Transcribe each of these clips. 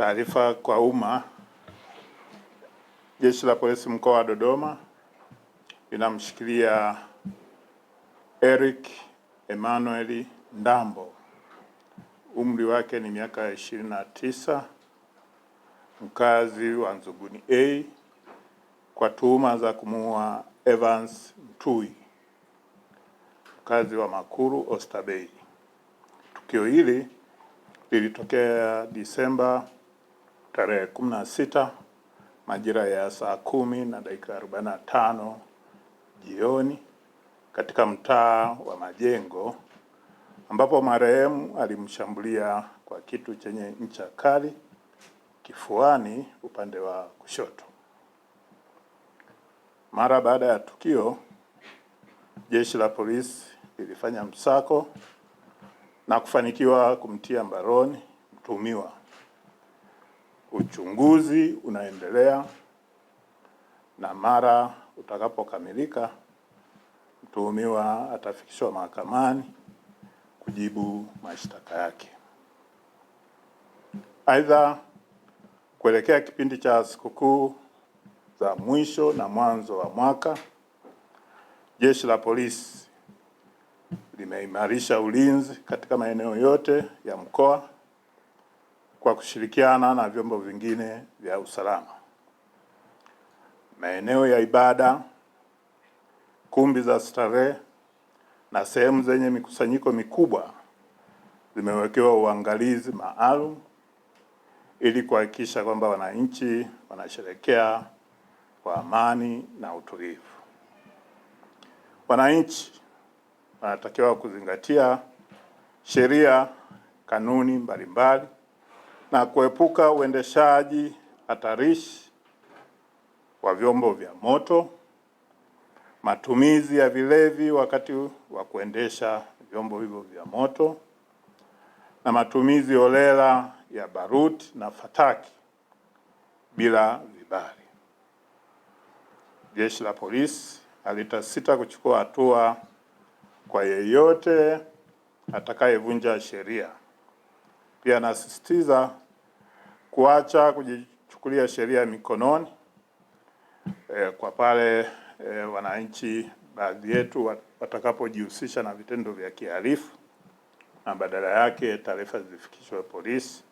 Taarifa kwa umma. Jeshi la Polisi mkoa wa Dodoma linamshikilia Eric Emmanuel Ndambo, umri wake ni miaka 29, mkazi wa Nzuguni A, kwa tuhuma za kumuua Evans Mtui, mkazi wa Makuru Oysterbay. Tukio hili lilitokea Disemba tarehe 16 majira ya saa 10:45 jioni katika mtaa wa Majengo, ambapo marehemu alimshambulia kwa kitu chenye ncha kali kifuani upande wa kushoto. Mara baada ya tukio, jeshi la polisi lilifanya msako na kufanikiwa kumtia mbaroni mtuhumiwa. Uchunguzi unaendelea na mara utakapokamilika, mtuhumiwa atafikishwa mahakamani kujibu mashtaka yake. Aidha, kuelekea kipindi cha sikukuu za mwisho na mwanzo wa mwaka, jeshi la polisi limeimarisha ulinzi katika maeneo yote ya mkoa kwa kushirikiana na vyombo vingine vya usalama. Maeneo ya ibada, kumbi za starehe na sehemu zenye mikusanyiko mikubwa zimewekewa uangalizi maalum ili kuhakikisha kwamba wananchi wanasherehekea kwa amani na utulivu. Wananchi wanatakiwa kuzingatia sheria, kanuni mbalimbali na kuepuka uendeshaji hatarishi wa vyombo vya moto, matumizi ya vilevi wakati wa kuendesha vyombo hivyo vya moto, na matumizi holela ya baruti na fataki bila vibali. Jeshi la polisi halitasita kuchukua hatua kwa yeyote atakayevunja sheria. Pia nasisitiza kuacha kujichukulia sheria mikononi kwa pale wananchi baadhi yetu watakapojihusisha na vitendo vya kihalifu, na badala yake taarifa zifikishwe polisi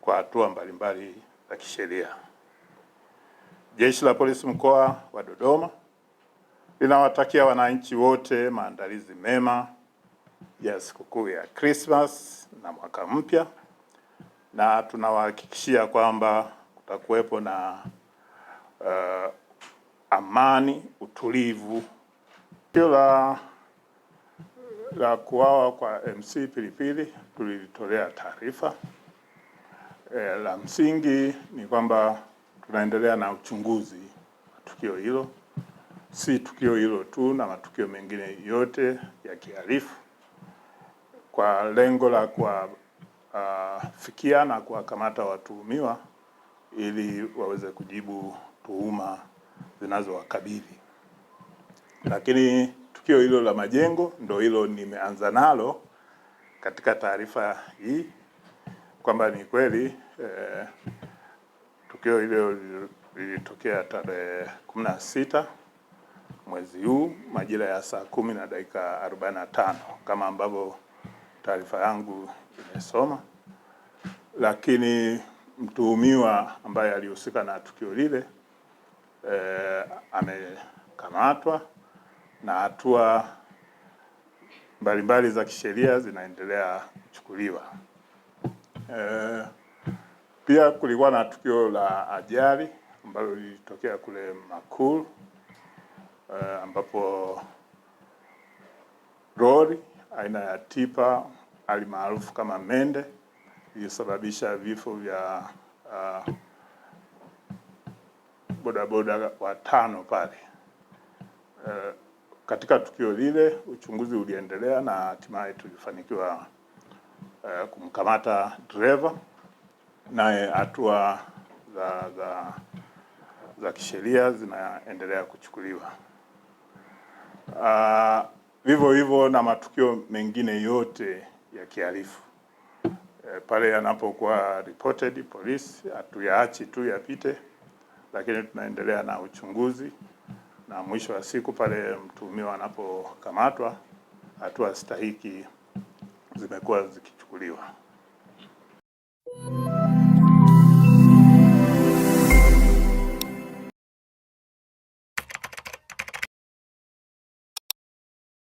kwa hatua mbalimbali za kisheria. Jeshi la Polisi mkoa wa Dodoma linawatakia wananchi wote maandalizi mema ya sikukuu ya Christmas na mwaka mpya, na tunawahakikishia kwamba kutakuwepo na amani, utulivu. Tukio la kuuawa kwa MC Pilipili tulitolea taarifa. La msingi ni kwamba tunaendelea na uchunguzi wa tukio hilo, si tukio hilo tu na matukio mengine yote ya kihalifu, kwa lengo la kuwafikia na kuwakamata watuhumiwa ili waweze kujibu tuhuma zinazowakabili. Lakini tukio hilo la Majengo ndio hilo nimeanza nalo katika taarifa hii, kwamba ni kweli tukio hilo lilitokea tarehe 16 mwezi huu majira ya saa 10:45 kama ambavyo taarifa yangu imesoma, lakini mtuhumiwa ambaye alihusika na tukio lile amekamatwa na hatua mbalimbali za kisheria zinaendelea kuchukuliwa. Pia kulikuwa na tukio la ajali ambalo lilitokea kule Makuru, ambapo lori aina ya tipa alimaarufu kama Mende ilisababisha vifo vya bodaboda watano pale. Katika tukio lile uchunguzi uliendelea na hatimaye tulifanikiwa kumkamata dereva, naye hatua za kisheria zinaendelea kuchukuliwa. Vivyo hivyo na matukio mengine yote ya kihalifu. pale yanapokuwa reported polisi, hatuyaachi tu yapite, lakini tunaendelea na uchunguzi, na mwisho wa siku pale mtuhumiwa anapokamatwa, hatua stahiki zimekuwa zikichukuliwa.